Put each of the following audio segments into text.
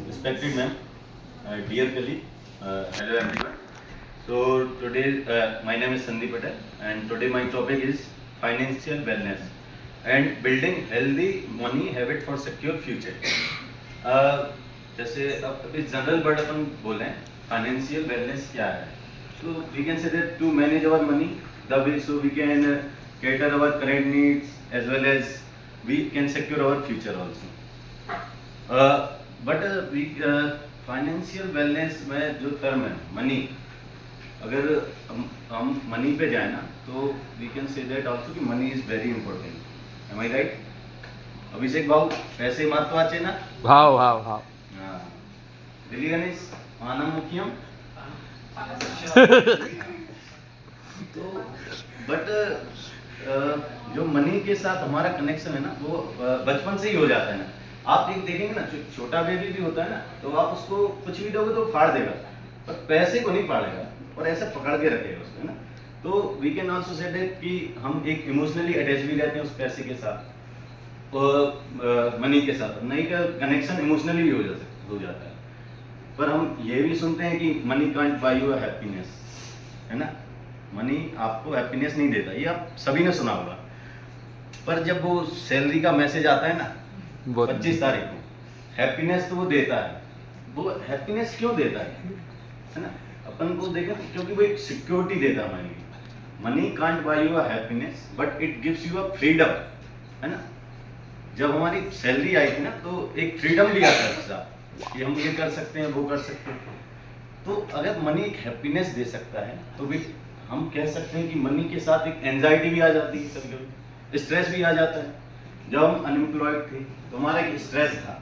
Respected ma'am, dear colleague, hello everyone. So today my name is Sandeep Patel and today my topic is financial wellness and building healthy money habit for secure future. जैसे अब इस general word अपन बोले financial wellness क्या है, तो we can say that to manage our money the way so we can cater our current needs as well as we can secure our future also. But financial wellness में जो term है money, अगर हम money पे जाए ना तो we can say that also कि money is very important. Am I right? Abhishek भाऊ, पैसे महत्वाचे ना? भाव भाव भाव. हाँ, दिल्ली गणेश मानव मुखियम. तो बट जो मनी के साथ हमारा कनेक्शन है ना वो बचपन से ही हो जाता है ना. आप देखेंगे ना, छोटा बेबी भी होता है ना, तो आप उसको कुछ भी दोगे तो फाड़ देगा, पर पैसे को नहीं फाड़ेगा और ऐसे पकड़ के रखेगा उसको, है ना. तो we can also say that कि हम एक इमोशनली अटैच भी रहते हैं उस पैसे के साथ और मनी के साथ. मनी का कनेक्शन इमोशनली भी हो जाता है. पर हम ये भी सुनते हैं कि money can't buy you happiness, है ना. मनी आपको हैप्पीनेस नहीं देता, ये आप सभी ने सुना होगा. पर जब वो सैलरी का मैसेज आता है ना 25 तारीख को, हैप्पीनेस तो वो देता है. वो हैप्पीनेस क्यों देता है ना. अपन को देखें क्योंकि वो एक सिक्योरिटी देता है. Money can't buy you happiness but it gives you a freedom, है ना. जब हमारी सैलरी आई थी ना तो एक फ्रीडम लिया था कि हम ये कर सकते हैं वो कर सकते हैं. तो अगर मनी एक हैप्पीनेस दे सकता है तो भी हम कह सकते हैं कि मनी के साथ एक एंजाइटी भी आ जाती है, कभी कभी स्ट्रेस भी आ जाता है. जब हम अनएम्प्लॉयड थे तो हमारा एक स्ट्रेस था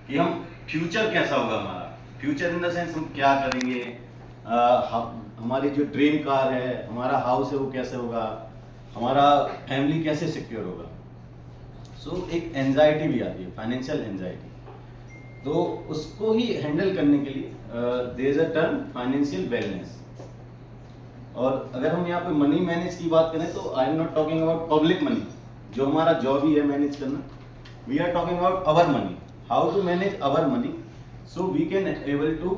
कि हम फ्यूचर कैसा होगा हमारा. फ्यूचर इन द सेंस हम क्या करेंगे, हमारी जो ड्रीम कार है, हमारा हाउस है वो कैसे होगा, हमारा फैमिली कैसे सिक्योर होगा. सो एक एंजाइटी भी आती है, फाइनेंशियल एंजाइटी. तो उसको ही हैंडल करने के लिए there is a term financial wellness. और अगर हम यहाँ पे मनी मैनेज की बात करें तो I am not talking about public money, जो हमारा जॉब ही है मैनेज करना. We are talking about our money, how to manage our money so we can able to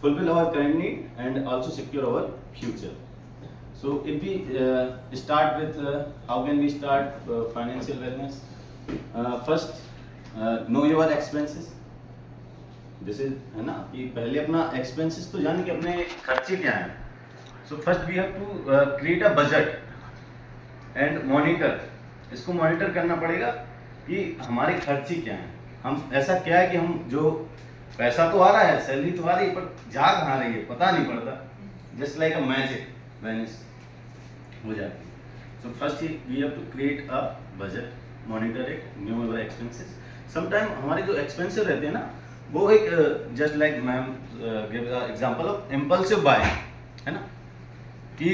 fulfill our current need and also secure our future. So if we start with how can we start financial wellness? First, know your expenses. This is, है ना, कि पहले अपना expenses तो जाने कि अपने खर्चे क्या हैं. So first we have to create a budget and monitor. इसको monitor करना पड़ेगा कि हमारे खर्चे क्या हैं. हम ऐसा क्या है कि हम जो पैसा तो आ रहा है, सैलरी तो आ रही है, पर जा कहाँ रही है पता नहीं पड़ता. Just like a magic vanish हो जाती है. So first we have to create a budget, monitor it, new our expenses. Sometime हमारे जो एक्सपेंसिव रहते हैं ना वो एक just like ma'am give example of impulsive buy, है ना, कि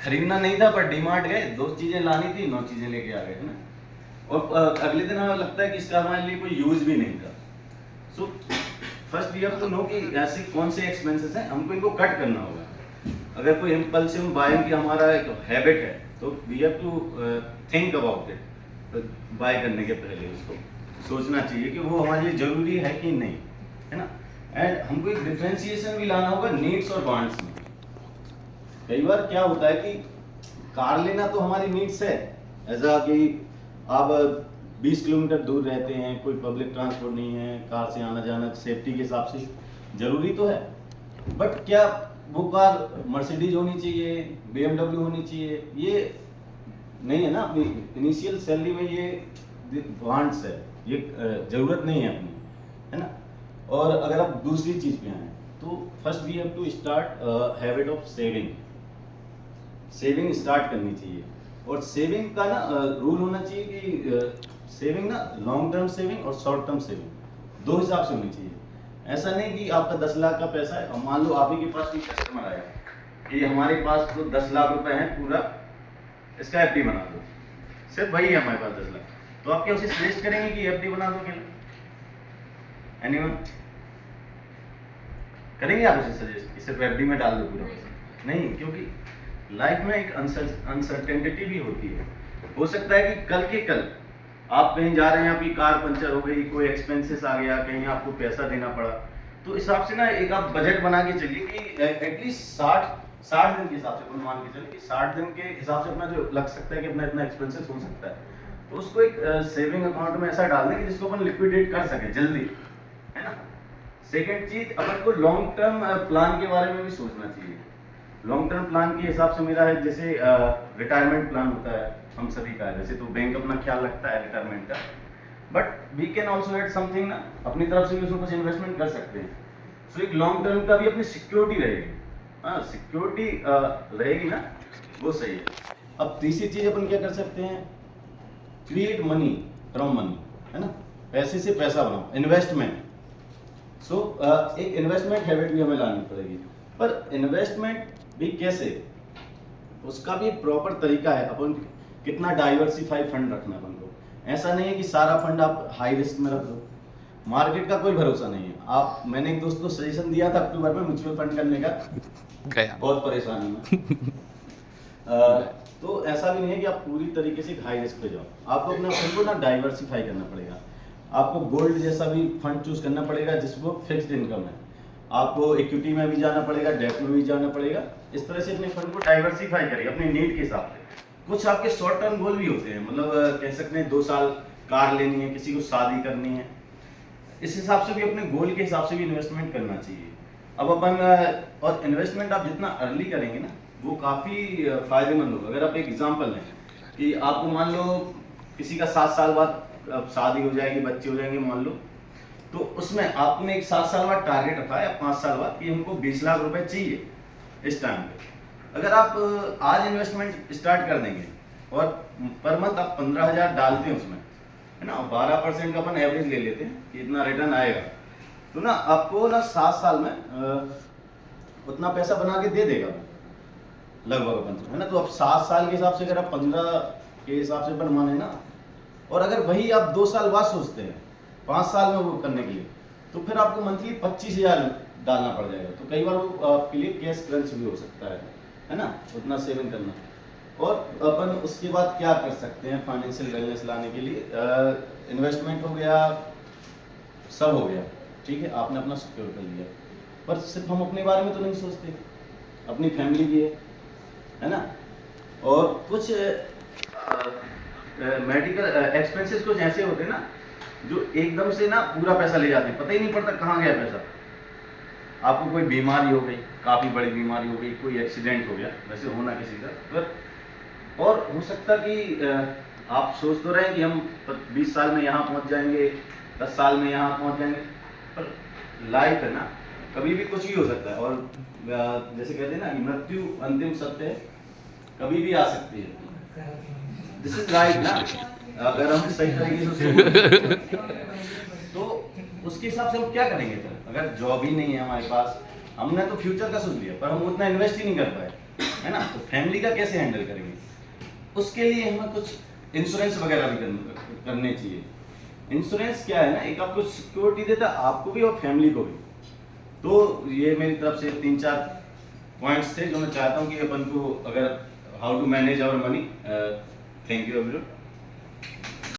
खरीदना नहीं था पर डीमार्ट गए, 2 चीजें लानी थी, 9 चीजें लेके आ गए, है ना. और अगले दिन हमें लगता है कि इसका हमारे लिए कोई यूज भी नहीं था. So first we have to know कि ऐसे कौन से एक्सपेंसेस हैं, हमको इनको कट करना होगा. अगर कोई इम्पल्सिव बाइंग की हमारा एक हैबिट है तो we have to think about it. Buy करने के पहले उसको सोचना चाहिए कि वो हमारे लिए जरूरी है कि नहीं, है ना. एंड हमको एक डिफरेंशिएशन भी लाना होगा नीड्स और वांट्स में. कई बार क्या होता है कि कार लेना तो हमारी नीड्स है, ऐसा कि आप 20 किलोमीटर दूर रहते हैं, कोई पब्लिक ट्रांसपोर्ट नहीं है, कार से आना जाना सेफ्टी के हिसाब से जरूरी तो है. बट क्या वो कार मर्सिडीज होनी चाहिए, BMW होनी चाहिए, ये नहीं है ना. अपनी इनिशियल सैलरी में ये वांट्स है, ये जरूरत नहीं है अपनी, है ना. और अगर आप दूसरी चीज पे आए तो first we have to start habit of saving. Saving start करनी चाहिए. और सेविंग का ना रूल होना चाहिए कि सेविंग ना लॉन्ग टर्म सेविंग और शॉर्ट टर्म सेविंग 2 हिसाब से होनी चाहिए. ऐसा नहीं कि आपका 10 लाख का पैसा है और मान लो आप ही के पास कोई कस्टमर आया कि हमारे पास तो 10 लाख रुपए हैं, पूरा इसका FD बना दो. सिर्फ वही है हमारे पास 10 लाख, तो आप क्या उसे सजेस्ट करेंगे कि FD बना दो? एनीवन करेंगे आप उसे सजेस्ट कि सिर्फ FD में डाल दो पूरा पैसा? नहीं, क्योंकि लाइफ में एक अनसर्टेनिटी भी होती है. हो सकता है कि कल के कल आप कहीं जा रहे हैं, आपकी कार पंचर हो गई, कोई एक्सपेंसेस आ गया, कहीं आपको पैसा देना पड़ा, तो इस हिसाब से ना एक आप बजट बना के चलिए कि एटलीस्ट 60 दिन के हिसाब से अपन मान के चलिए कि 60 दिन के हिसाब से अपना जो लग सकता है कि अपना इतना एक्सपेंसेस हो सकता है, तो उसको एक सेविंग अकाउंट में ऐसा डाल दें कि जिसको अपन लिक्विडेट कर सके जल्दी, है ना। सेकेंड चीज, अपन को लॉन्ग टर्म प्लान के बारे में भी सोचना चाहिए। लॉन्ग टर्म प्लान के हिसाब से मेरा है जैसे रिटायरमेंट प्लान होता है हम सभी का, जैसे तो बैंक अपना ख्याल रखता है रिटायरमेंट का, but we can also add something ना, अपनी तरफ से भी उसमें कुछ इन्वेस्टमेंट कर सकते हैं। सो एक लॉन्ग टर्म का भी अपनी सिक्योरिटी रहेगी, हाँ सिक्योरिटी रहेगी ना, वो सही है। अब तीसरी चीज अपन क्या कर सकते हैं, क्रिएट मनी फ्रॉम मनी, है ना, पैसे से पैसा बनाओ, इन्वेस्टमेंट। सो एक इन्वेस्टमेंट हैबिट भी हमें लानी पड़ेगी, पर इन्वेस्टमेंट भी कैसे, उसका भी प्रॉपर तरीका है। अपन कितना डाइवर्सिफाई फंड रखना है अपन को, ऐसा नहीं है कि सारा फंड आप हाई रिस्क में रख दो, मार्केट का कोई भरोसा नहीं है। आप, मैंने एक दोस्त को सजेशन दिया था अक्टूबर में म्यूचुअल फंड करने का, गया बहुत परेशानी में तो ऐसा भी नहीं है कि आप पूरी तरीके से हाई रिस्क पे जाओ, आपको अपने फंड को ना डाइवर्सिफाई करना पड़ेगा। आपको गोल्ड जैसा भी फंड चूज करना पड़ेगा जिसको फिक्स्ड इनकम है, आपको इक्विटी में भी जाना पड़ेगा, डेट में भी जाना पड़ेगा। इस तरह से अपने फंड को डाइवर्सिफाई करिए अपनी नीड के हिसाब से। कुछ आपके शॉर्ट टर्म गोल भी होते हैं, मतलब कह सकते हैं 2 साल कार लेनी है, किसी को शादी करनी है, इस हिसाब से भी अपने गोल के हिसाब से भी इन्वेस्टमेंट करना चाहिए। अब अपन और इन्वेस्टमेंट आप जितना अर्ली करेंगे ना वो काफ़ी फायदेमंद होगा। अगर आप एक एग्जांपल लें कि आपको मान लो किसी का 7 साल बाद अब शादी हो जाएगी, बच्चे हो जाएंगे मान लो, तो उसमें आपने एक 7 साल बाद टारगेट रखा है, 5 साल बाद कि हमको 20 लाख रुपए चाहिए इस टाइम पे। अगर आप आज इन्वेस्टमेंट स्टार्ट कर देंगे और पर मंथ आप 15,000 डालते हैं उसमें, है ना, 12% का अपन एवरेज ले लेते हैं कि इतना रिटर्न आएगा, तो ना आपको ना 7 साल में उतना पैसा बना के दे देगा लगभग अपन, है ना। तो अब 7 साल के हिसाब से अगर आप 15 के हिसाब से अपन माने ना, और अगर वही आप 2 साल बाद सोचते हैं 5 साल में वो करने के लिए, तो फिर आपको मंथली 25,000 डालना पड़ जाएगा। तो कई बार वो आपके लिए कैश क्रंच भी हो सकता है ना, उतना सेविंग करना। और अपन उसके बाद क्या कर सकते हैं फाइनेंशियल वेलनेस लाने के लिए, इन्वेस्टमेंट हो गया, सब हो गया, ठीक है, आपने अपना सिक्योर कर लिया, पर सिर्फ हम अपने बारे में तो नहीं सोचते, अपनी फैमिली भी है ना। और कुछ मेडिकल एक्सपेंसेस कुछ ऐसे होते हैं ना जो एकदम से ना पूरा पैसा ले जाते हैं, पता ही नहीं पड़ता कहाँ गया पैसा। आपको कोई बीमारी हो गई, काफ़ी बड़ी बीमारी हो गई, कोई एक्सीडेंट हो गया, वैसे होना किसी का, पर और हो सकता कि आप सोच तो रहे कि हम 20 साल में यहाँ पहुँच जाएंगे, 10 साल में यहाँ पहुँच जाएंगे, पर लाइफ है ना, कभी भी कुछ भी हो सकता है। और जैसे कहते हैं ना कि मृत्यु अंतिम सत्य है, कभी भी आ सकती है। दिस इज राइट ना, अगर हम सही तरीके से तो उसके हिसाब से हम क्या करेंगे फिर, अगर जॉब ही नहीं है हमारे पास, हमने तो फ्यूचर का सोच लिया पर हम उतना इन्वेस्ट ही नहीं कर पाए, है ना, तो फैमिली का कैसे हैंडल करेंगे। उसके लिए हमें कुछ इंश्योरेंस वगैरह भी करने चाहिए। इंश्योरेंस क्या है ना, एक आपको सिक्योरिटी देता है, आपको भी और फैमिली को भी। तो ये मेरी तरफ से 3-4 पॉइंट्स थे जो मैं चाहता हूँ कि अपन को, अगर how to manage our money. Thank you everyone.